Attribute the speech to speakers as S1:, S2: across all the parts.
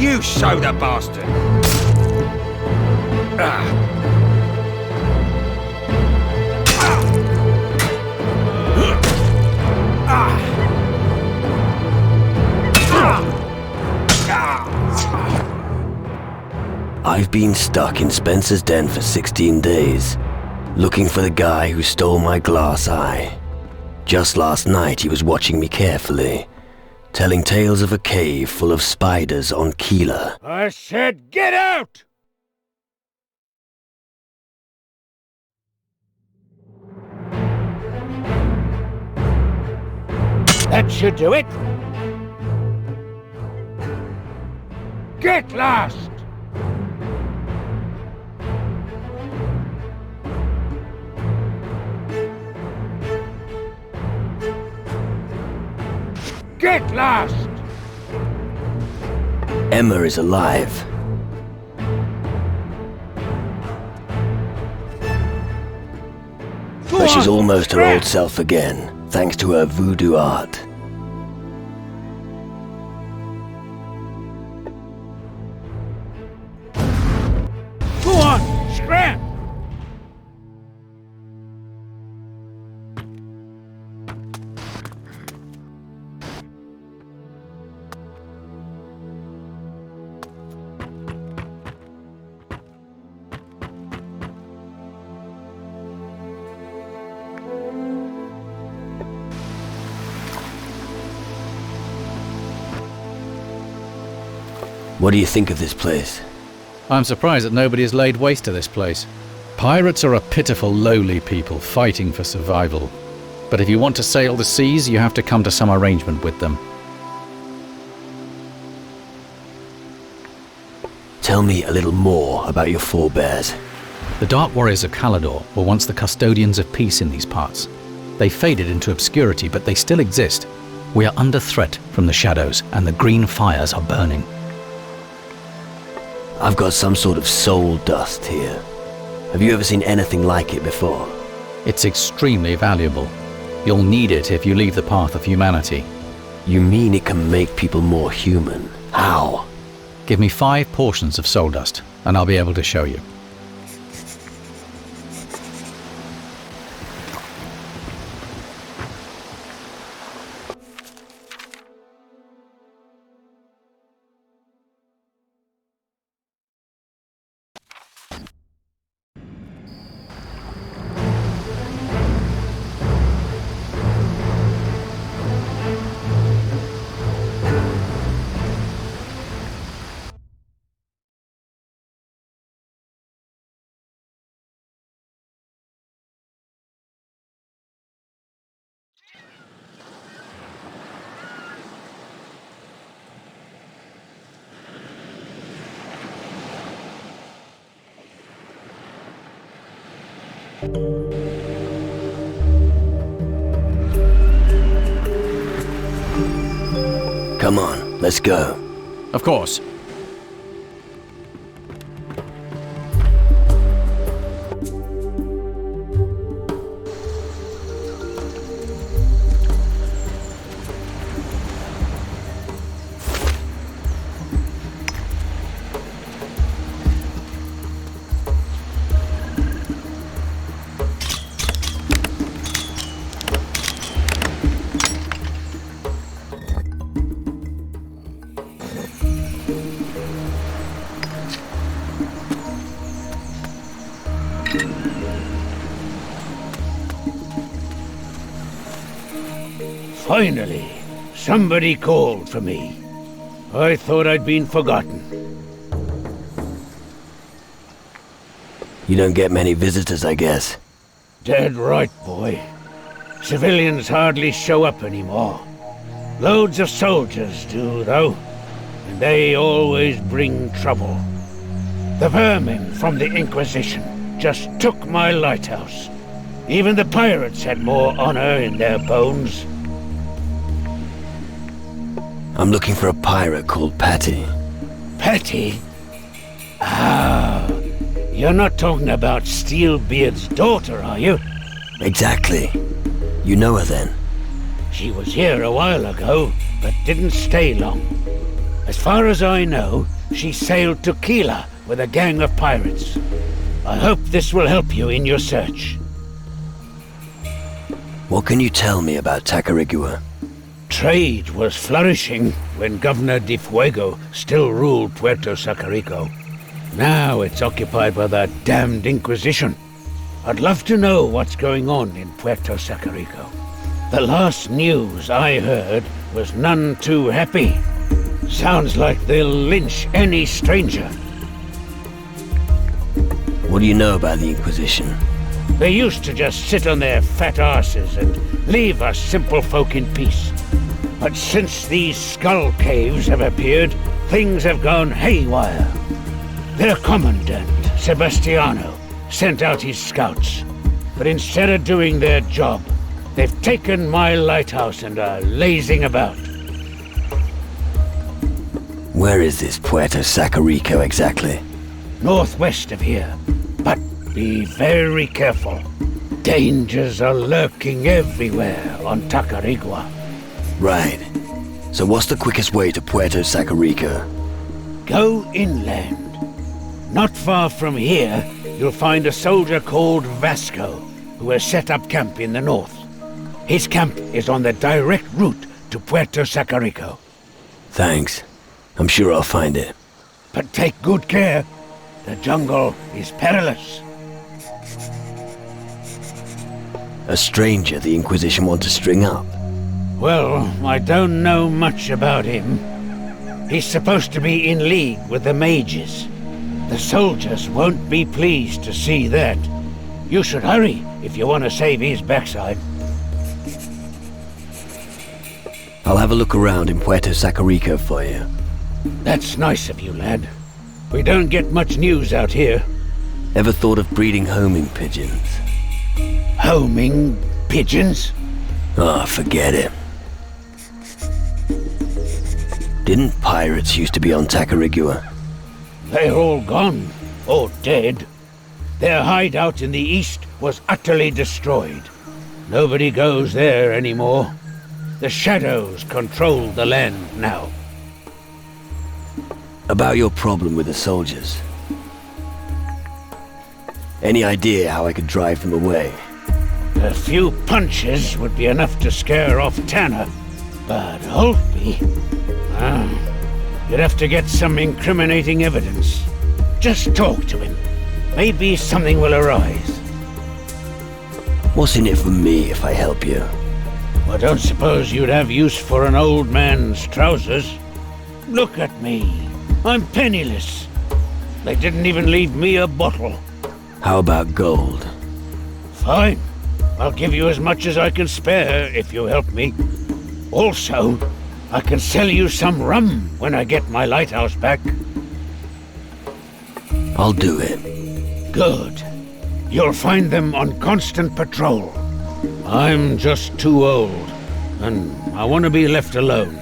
S1: You show the bastard!
S2: I've been stuck in Spencer's den for 16 days, looking for the guy who stole my glass eye. Just last night he was watching me carefully, telling tales of a cave full of spiders on Keeler.
S1: I said get out! That should do it. Get lost! Get lost!
S2: Emma is alive. But she's almost her old self again, thanks to her voodoo art.
S1: Go on, scram!
S2: What do you think of this place?
S3: I'm surprised that nobody has laid waste to this place. Pirates are a pitiful, lowly people fighting for survival. But if you want to sail the seas, you have to come to some arrangement with them.
S2: Tell me a little more about your forebears.
S3: The Dark Warriors of Calador were once the custodians of peace in these parts. They faded into obscurity, but they still exist. We are under threat from the shadows, and the green fires are burning.
S2: I've got some sort of soul dust here. Have you ever seen anything like it before?
S3: It's extremely valuable. You'll need it if you leave the path of humanity.
S2: You mean it can make people more human? How?
S3: Give me 5 portions of soul dust, and I'll be able to show you.
S2: Come on, let's go.
S3: Of course.
S1: Finally, somebody called for me. I thought I'd been forgotten.
S2: You don't get many visitors, I guess.
S1: Dead right, boy. Civilians hardly show up anymore. Loads of soldiers do, though. And they always bring trouble. The vermin from the Inquisition just took my lighthouse. Even the pirates had more honor in their bones.
S2: I'm looking for a pirate called Patty.
S1: Patty? Ah, you're not talking about Steelbeard's daughter, are you?
S2: Exactly. You know her then?
S1: She was here a while ago, but didn't stay long. As far as I know, she sailed to Kila with a gang of pirates. I hope this will help you in your search.
S2: What can you tell me about Tacarigua?
S1: Trade was flourishing when Governor de Fuego still ruled Puerto Sacarico. Now it's occupied by the damned Inquisition. I'd love to know what's going on in Puerto Sacarico. The last news I heard was none too happy. Sounds like they'll lynch any stranger.
S2: What do you know about the Inquisition?
S1: They used to just sit on their fat asses and leave us simple folk in peace. But since these skull caves have appeared, things have gone haywire. Their commandant, Sebastiano, sent out his scouts. But instead of doing their job, they've taken my lighthouse and are lazing about.
S2: Where is this Puerto Sacarico exactly?
S1: Northwest of here. But be very careful. Dangers are lurking everywhere on Tacarigua.
S2: Right. So what's the quickest way to Puerto Sacarico?
S1: Go inland. Not far from here, you'll find a soldier called Vasco, who has set up camp in the north. His camp is on the direct route to Puerto Sacarico.
S2: Thanks. I'm sure I'll find it.
S1: But take good care. The jungle is perilous.
S2: A stranger the Inquisition want to string up?
S1: Well, I don't know much about him. He's supposed to be in league with the mages. The soldiers won't be pleased to see that. You should hurry if you want to save his backside.
S2: I'll have a look around in Puerto Sacarico for you.
S1: That's nice of you, lad. We don't get much news out here.
S2: Ever thought of breeding homing pigeons?
S1: Homing pigeons?
S2: Ah, forget it. Didn't pirates used to be on Tacarigua?
S1: They're all gone, or dead. Their hideout in the east was utterly destroyed. Nobody goes there anymore. The shadows control the land now.
S2: About your problem with the soldiers. Any idea how I could drive them away?
S1: A few punches would be enough to scare off Tanner. But Holtby... you'd have to get some incriminating evidence. Just talk to him. Maybe something will arise.
S2: What's in it for me if I help you?
S1: I don't suppose you'd have use for an old man's trousers. Look at me. I'm penniless. They didn't even leave me a bottle.
S2: How about gold?
S1: Fine. I'll give you as much as I can spare if you help me. Also, I can sell you some rum when I get my lighthouse back.
S2: I'll do it.
S1: Good. You'll find them on constant patrol. I'm just too old, and I want to be left alone.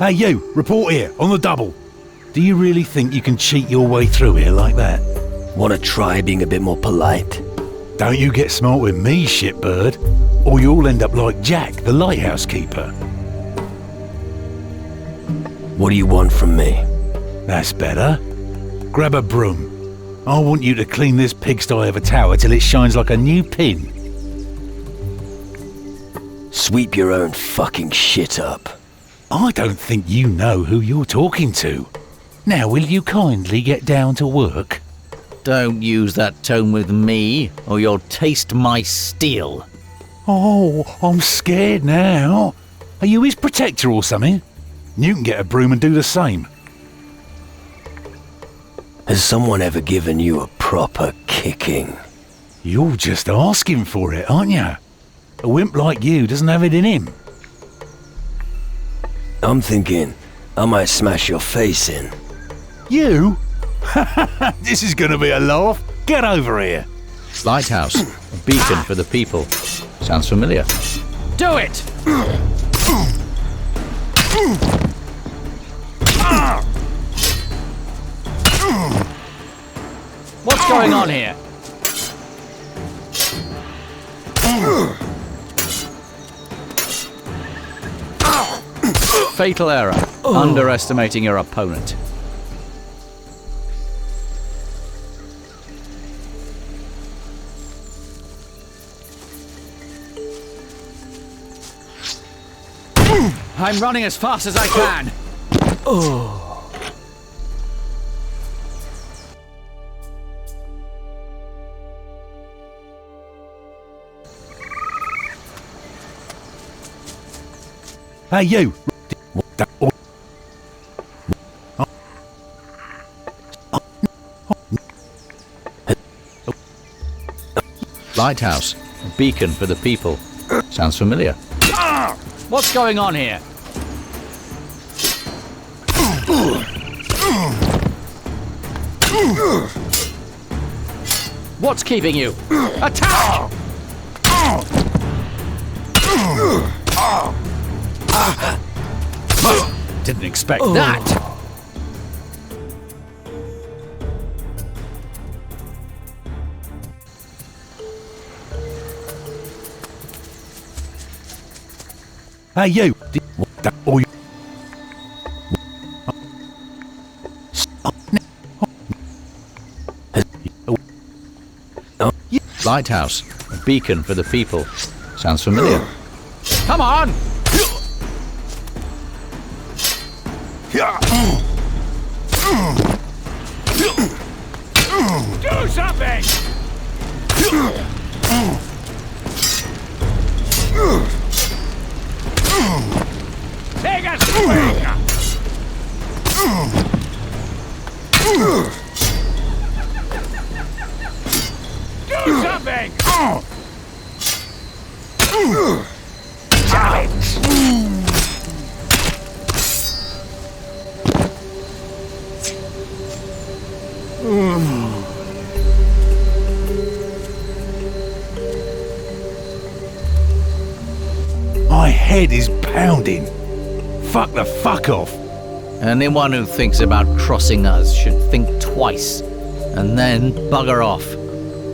S4: Hey you, report here, on the double. Do you really think you can cheat your way through here like that?
S2: Wanna try being a bit more polite?
S4: Don't you get smart with me, shitbird, or you'll end up like Jack, the lighthouse keeper.
S2: What do you want from me?
S4: That's better. Grab a broom. I want you to clean this pigsty of a tower till it shines like a new pin.
S2: Sweep your own fucking shit up.
S4: I don't think you know who you're talking to. Now, will you kindly get down to work?
S3: Don't use that tone with me, or you'll taste my steel.
S4: Oh, I'm scared now. Are you his protector or something? You can get a broom and do the same.
S2: Has someone ever given you a proper kicking?
S4: You're just asking for it, aren't you? A wimp like you doesn't have it in him.
S2: I'm thinking I might smash your face in.
S4: You? This is gonna be a laugh. Get over here.
S3: Lighthouse, a beacon for the people. Sounds familiar. Do it! What's going on here? Fatal error. Underestimating your opponent. I'm running as fast as I can.
S4: Hey, you!
S3: Lighthouse, a beacon for the people. Sounds familiar. What's going on here? What's keeping you? Attack! Didn't expect that.
S4: Hey, you!
S3: Lighthouse, a beacon for the people. Sounds familiar. Come on! Do something! Take a swing! Do something! Challenge!
S4: My head is pounding. Fuck the fuck off.
S3: Anyone who thinks about crossing us should think twice, and then bugger off.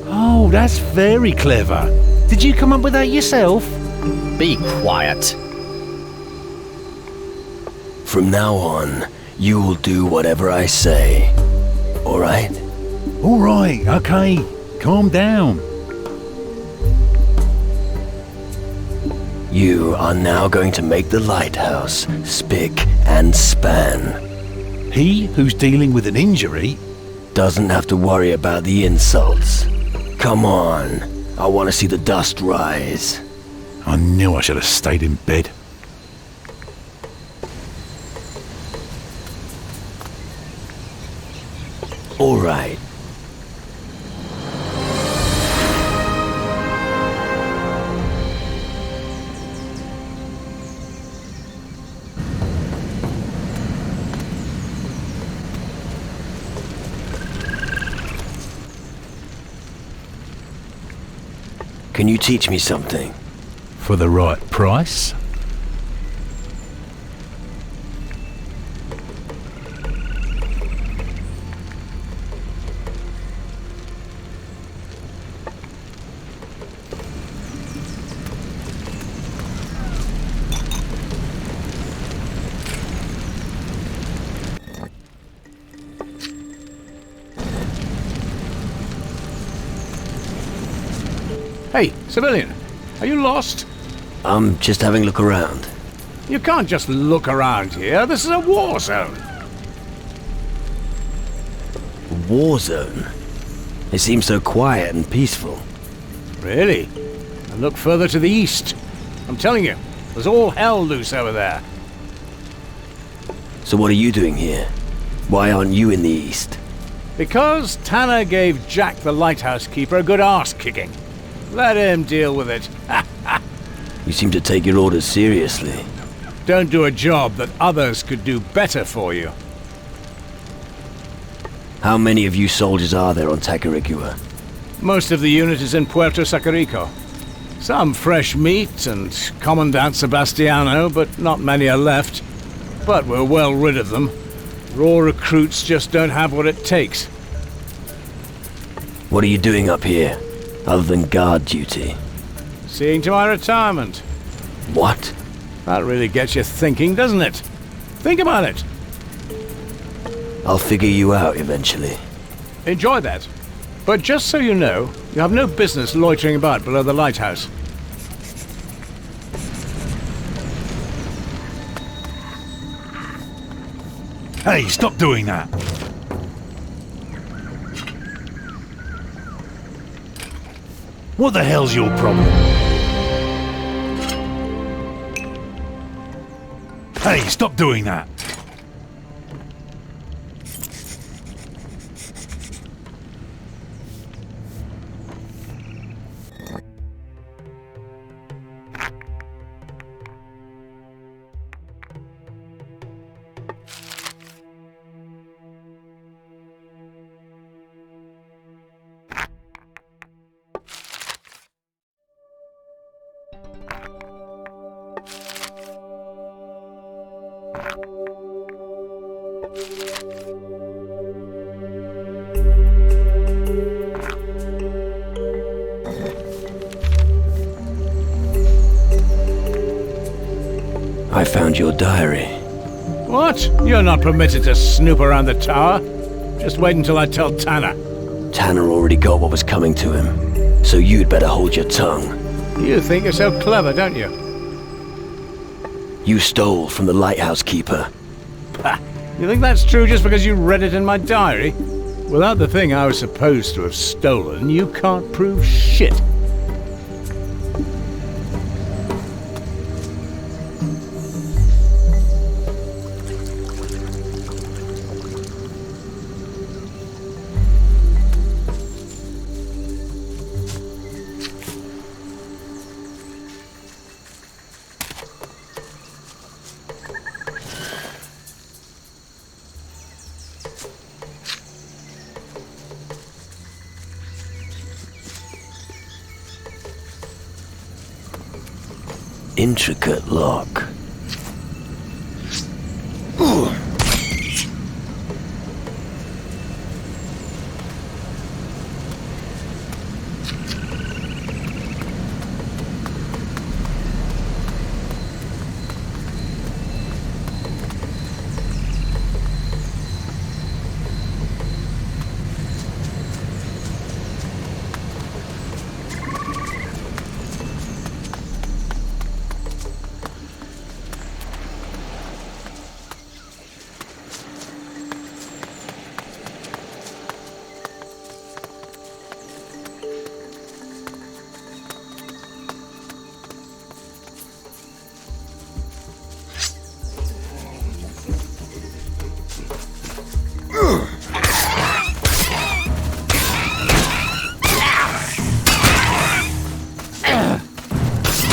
S4: Oh, that's very clever. Did you come up with that yourself?
S3: Be quiet.
S2: From now on, you will do whatever I say. Alright?
S4: All right, okay. Calm down.
S2: You are now going to make the lighthouse spick and span.
S4: He who's dealing with an injury
S2: Doesn't have to worry about the insults. Come on, I want to see the dust rise.
S4: I knew I should have stayed in bed.
S2: All right. Can you teach me something?
S4: For the right price?
S1: Hey, civilian, are you lost?
S2: I'm just having a look around.
S1: You can't just look around here. This is a war zone.
S2: War zone? It seems so quiet and peaceful.
S1: Really? And look further to the east. I'm telling you, there's all hell loose over there.
S2: So what are you doing here? Why aren't you in the east?
S1: Because Tanner gave Jack the lighthouse keeper a good arse kicking. Let him deal with it.
S2: You seem to take your orders seriously.
S1: Don't do a job that others could do better for you.
S2: How many of you soldiers are there on Tacarigua?
S1: Most of the unit is in Puerto Sacarico. Some fresh meat and Commandant Sebastiano, but not many are left. But we're well rid of them. Raw recruits just don't have what it takes.
S2: What are you doing up here, other than guard duty?
S1: Seeing to my retirement.
S2: What?
S1: That really gets you thinking, doesn't it? Think about it.
S2: I'll figure you out eventually.
S1: Enjoy that. But just so you know, you have no business loitering about below the lighthouse.
S4: Hey, stop doing that! What the hell's your problem? Hey, stop doing that!
S2: I found your diary.
S1: What? You're not permitted to snoop around the tower. Just wait until I tell Tanner.
S2: Tanner already got what was coming to him, so you'd better hold your tongue.
S1: You think you're so clever, don't you?
S2: You stole from the lighthouse keeper.
S1: Pah! You think that's true just because you read it in my diary? Without the thing I was supposed to have stolen, you can't prove shit.
S2: Intricate lock.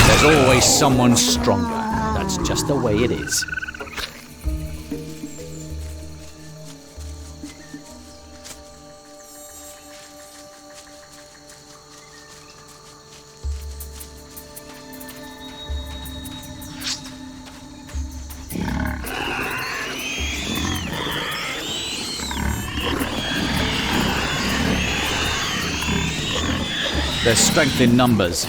S3: There's always someone stronger. That's just the way it is. There's strength in numbers.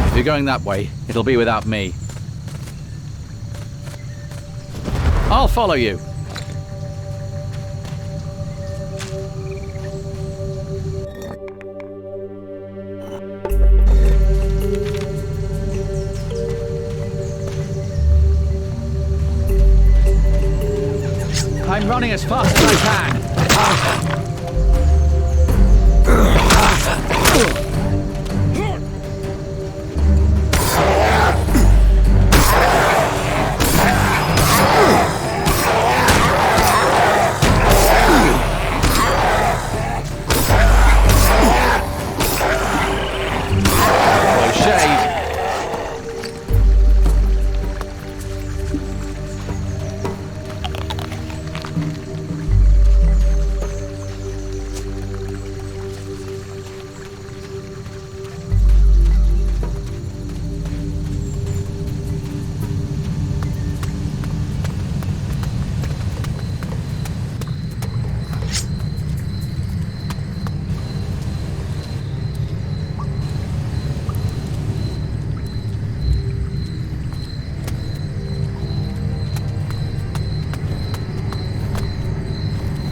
S3: If you're going that way, it'll be without me. I'll follow you. I'm running as fast as I can.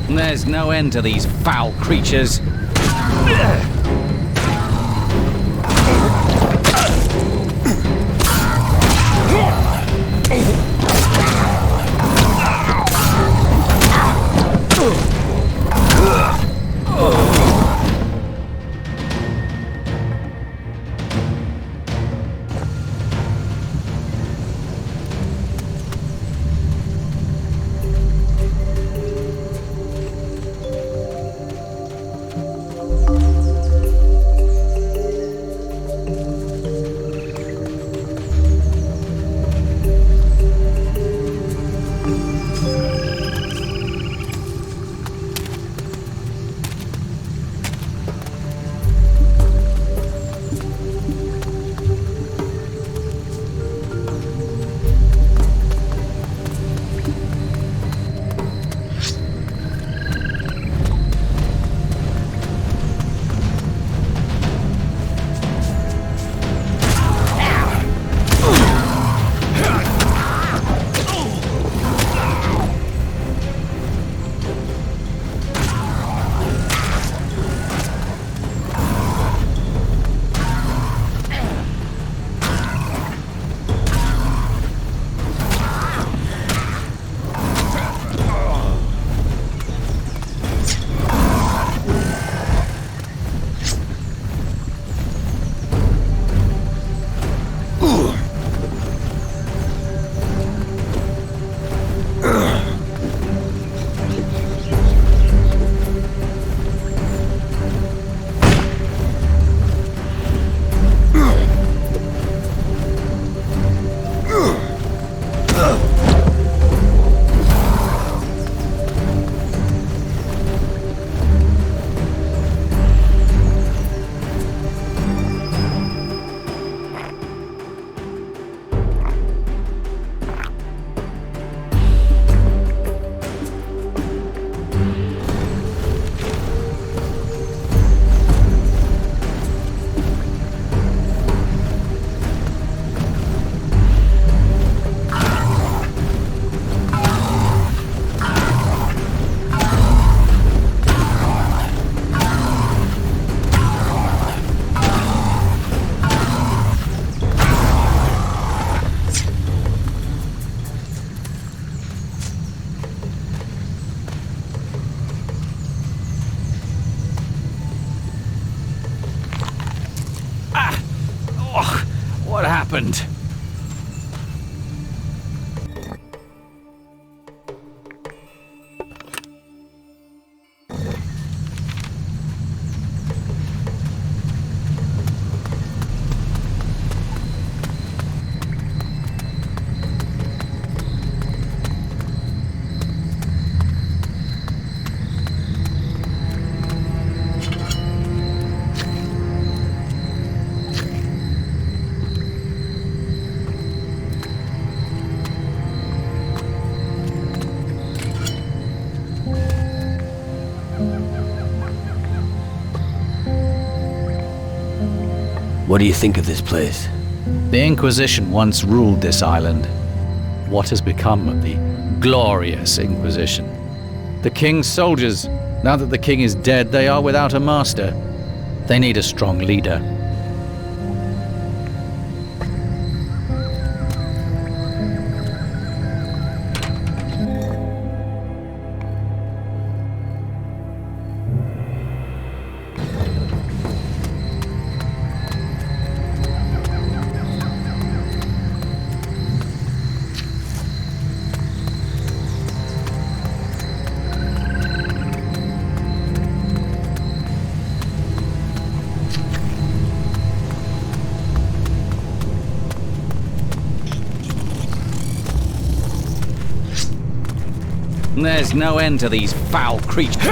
S3: There's no end to these foul creatures. What happened?
S2: What do you think of this place?
S3: The Inquisition once ruled this island. What has become of the glorious Inquisition? The king's soldiers, now that the king is dead, they are without a master. They need a strong leader. There's no end to these foul creatures.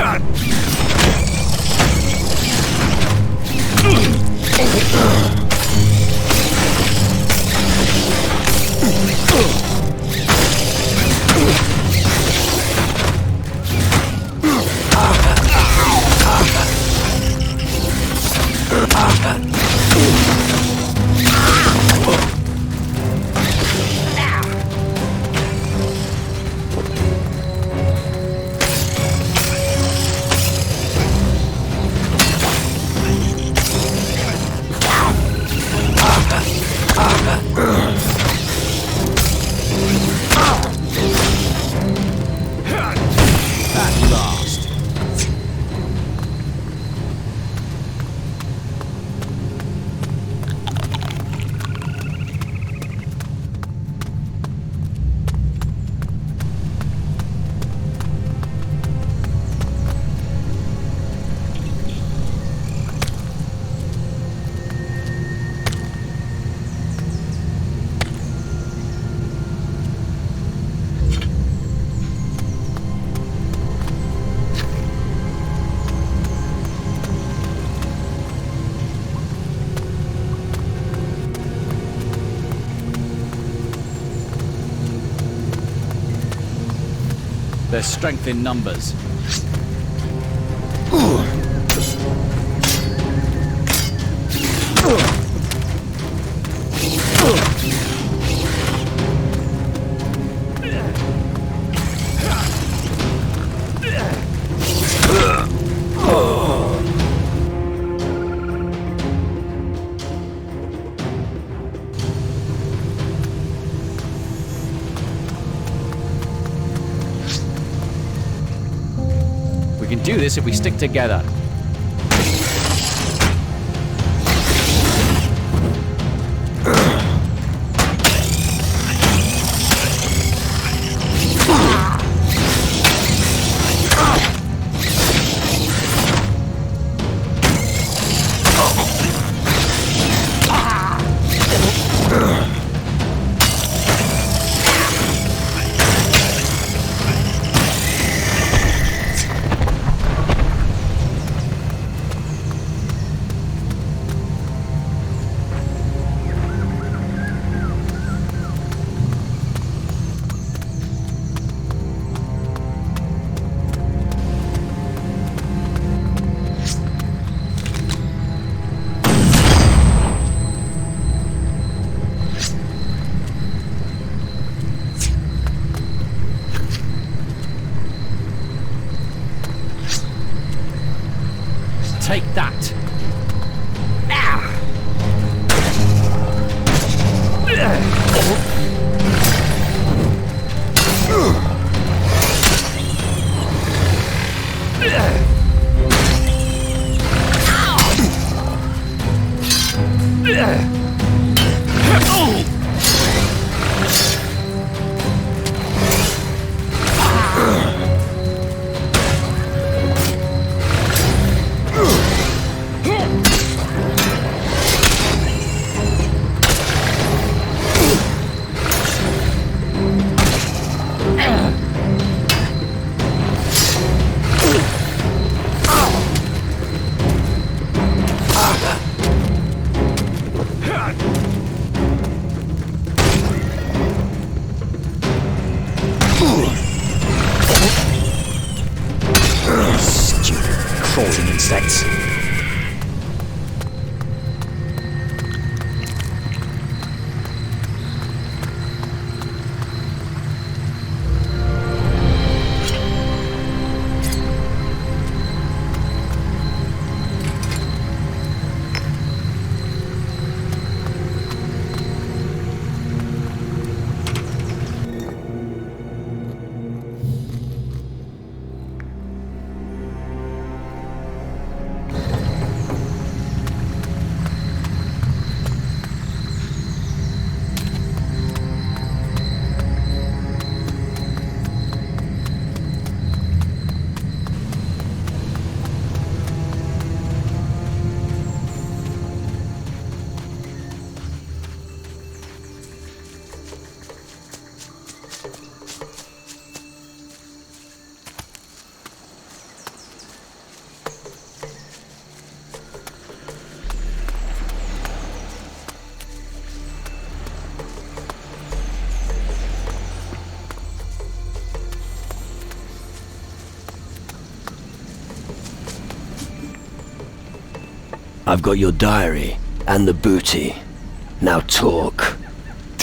S3: At last. There's strength in numbers. We can do this if we stick together. Take that! Stupid crawling insects.
S2: got your diary and the booty. Now talk.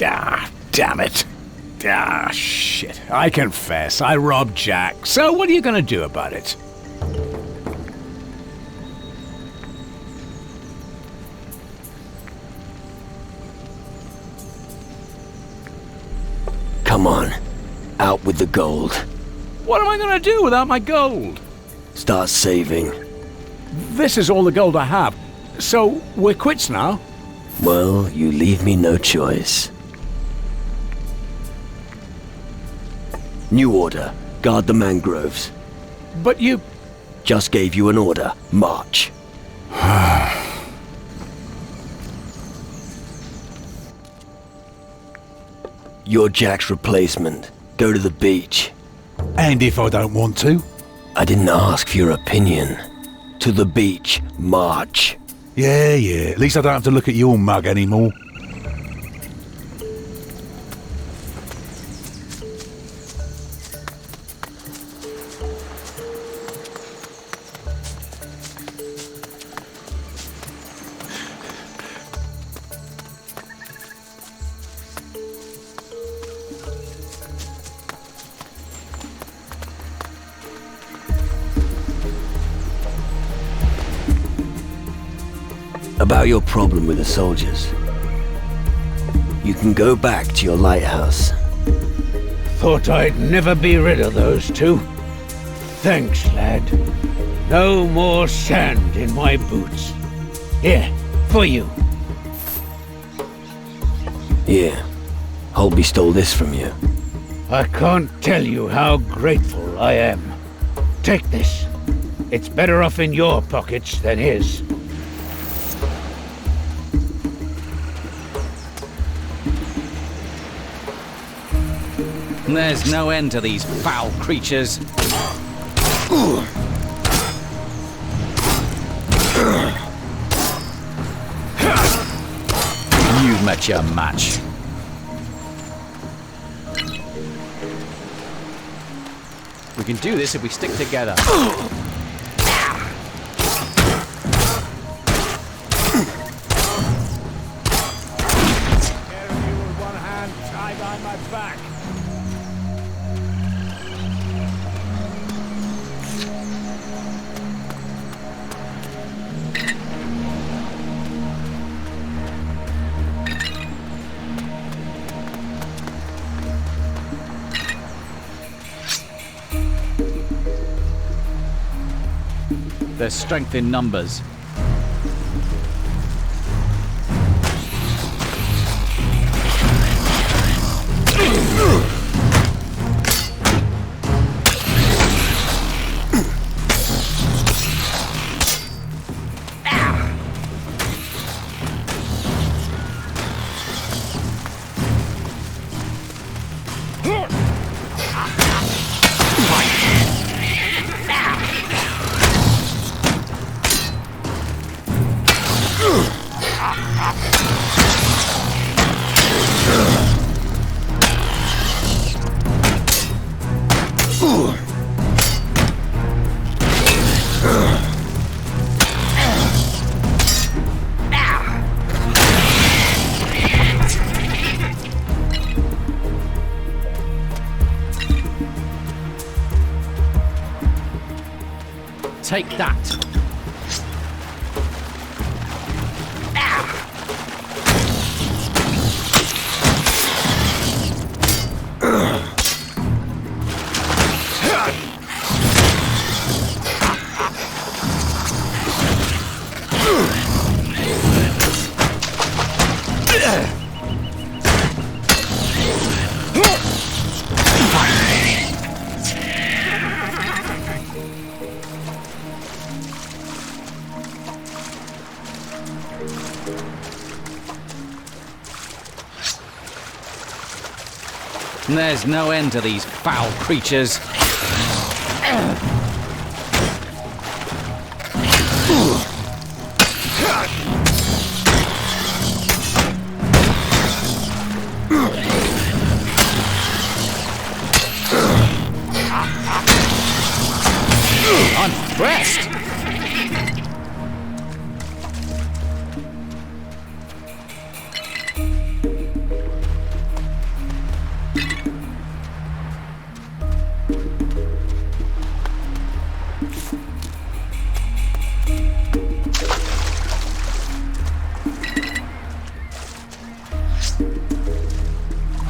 S5: Ah, damn it. Ah, shit. I confess, I robbed Jack. So what are you gonna do about it?
S2: Come on, out with the gold.
S5: What am I gonna do without my gold?
S2: Start saving.
S5: This is all the gold I have. So, we're quits now?
S2: Well, you leave me no choice. New order. Guard the mangroves.
S5: But you...
S2: Just gave you an order. March. You're Jack's replacement. Go to the beach.
S4: And if I don't want to?
S2: I didn't ask for your opinion. To the beach. March.
S4: Yeah, at least I don't have to look at your mug anymore.
S2: About your problem with the soldiers. You can go back to your lighthouse.
S1: Thought I'd never be rid of those two. Thanks, lad. No more sand in my boots. Here, for you.
S2: Here, Holby stole this from you.
S1: I can't tell you how grateful I am. Take this. It's better off in your pockets than his.
S3: There's no end to these foul creatures. You've met your match. We can do this if we stick together. There's strength in numbers. Take that. There's no end to these foul creatures. I'm impressed.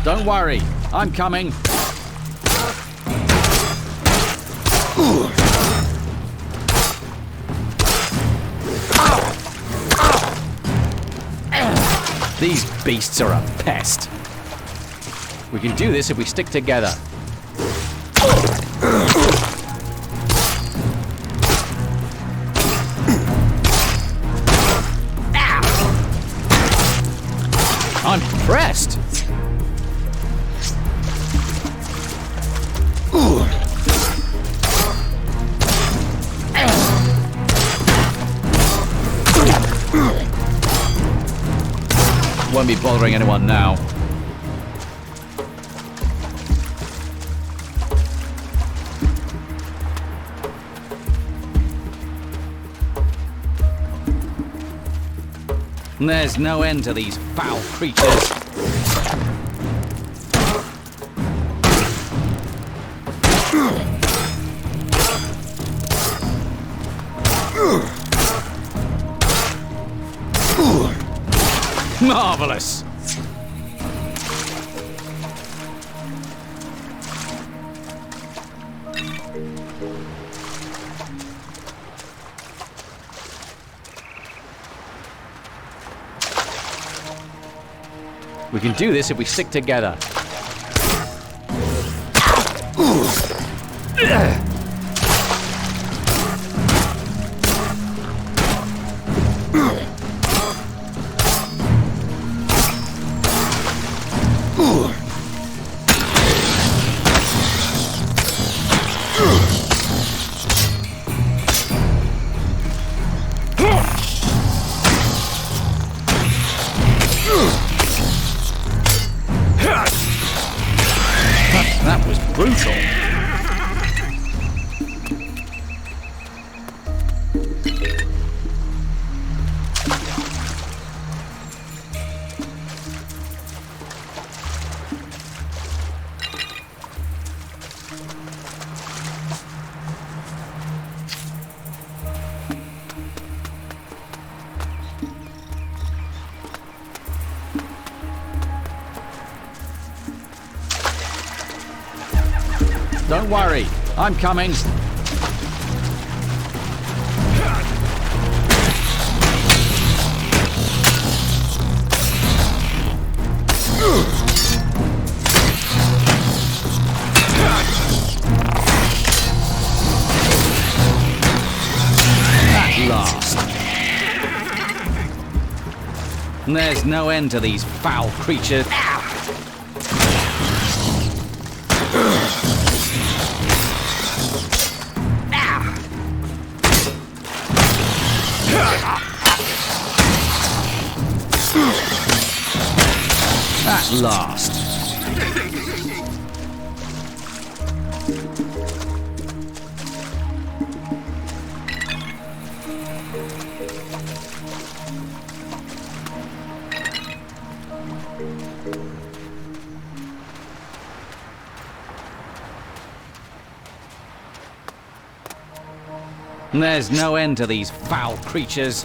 S3: Don't worry, I'm coming. These beasts are a pest. We can do this if we stick together. I'm pressed. Won't be bothering anyone now. There's no end to these foul creatures. Marvelous! We can do this if we stick together. That was brutal. Don't worry, I'm coming. At last. There's no end to these foul creatures. At last. There's no end to these foul creatures.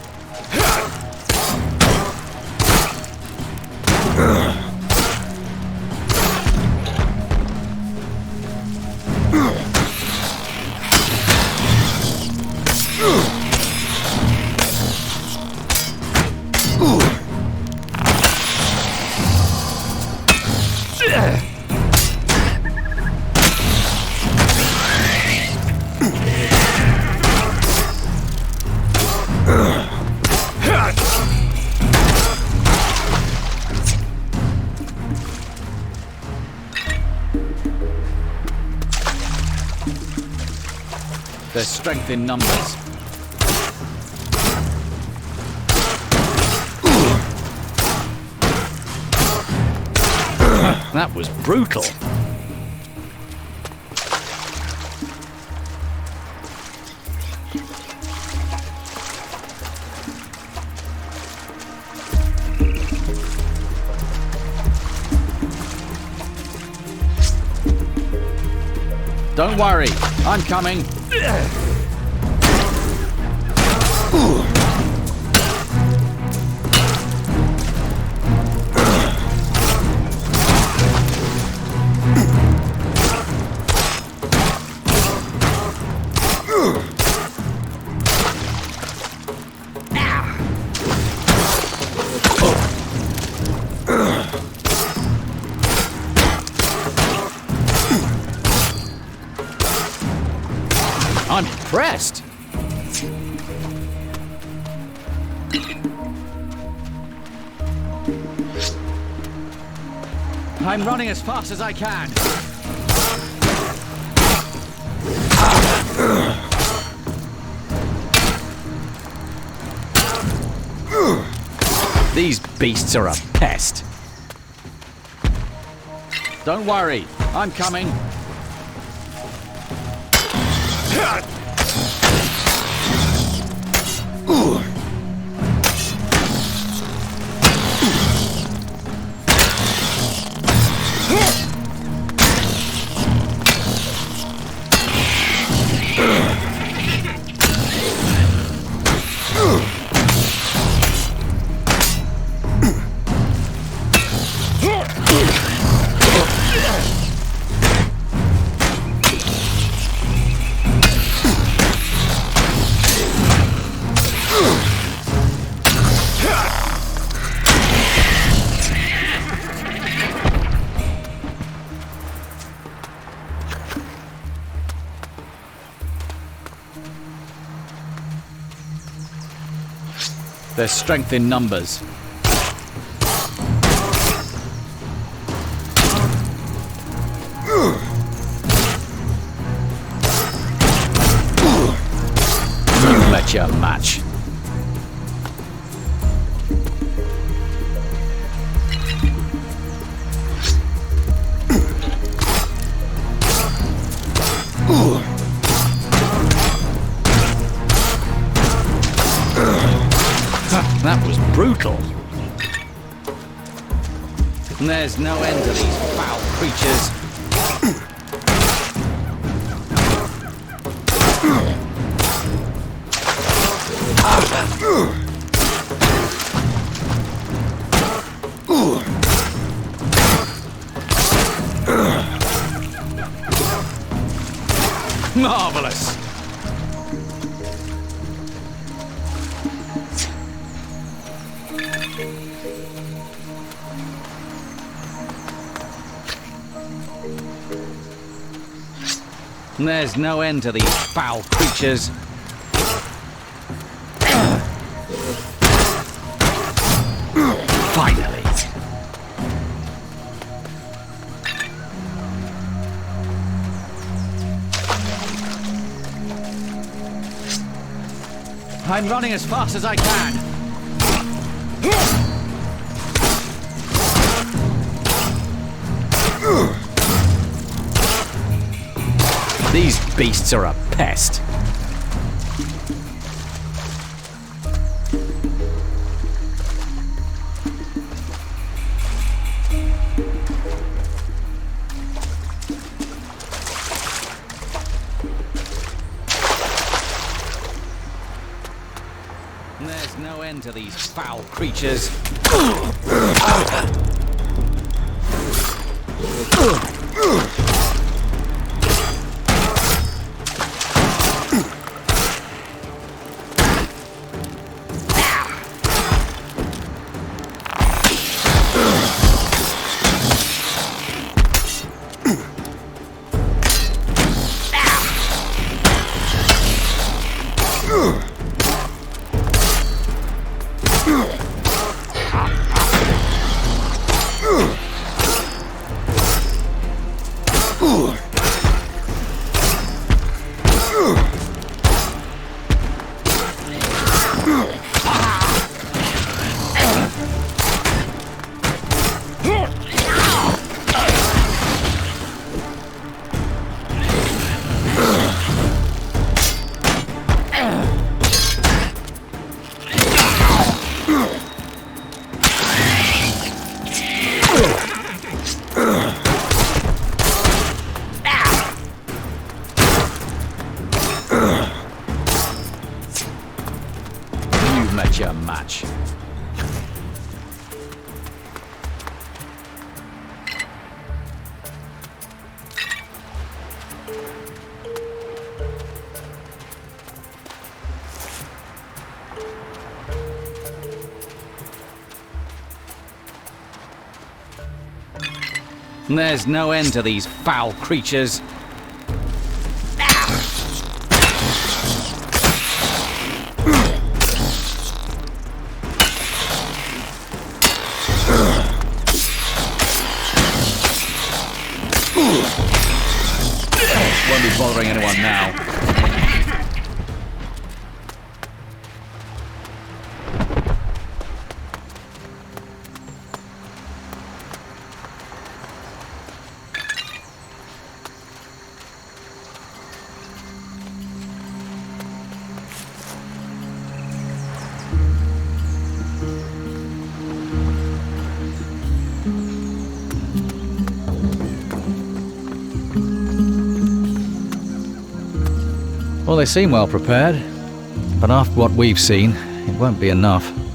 S3: There's strength in numbers. That was brutal. Don't worry, I'm coming. impressed. I'm running as fast as I can. These beasts are a pest. Don't worry, I'm coming. There's strength in numbers. You met your match. That was brutal. And there's no end to these foul creatures. Marvelous. And there's no end to these foul creatures. Finally. I'm running as fast as I can. These beasts are a pest. And there's no end to these foul creatures. You met your match. And there's no end to these foul creatures. bothering anyone now. Well, they seem well prepared, but after what we've seen, it won't be enough.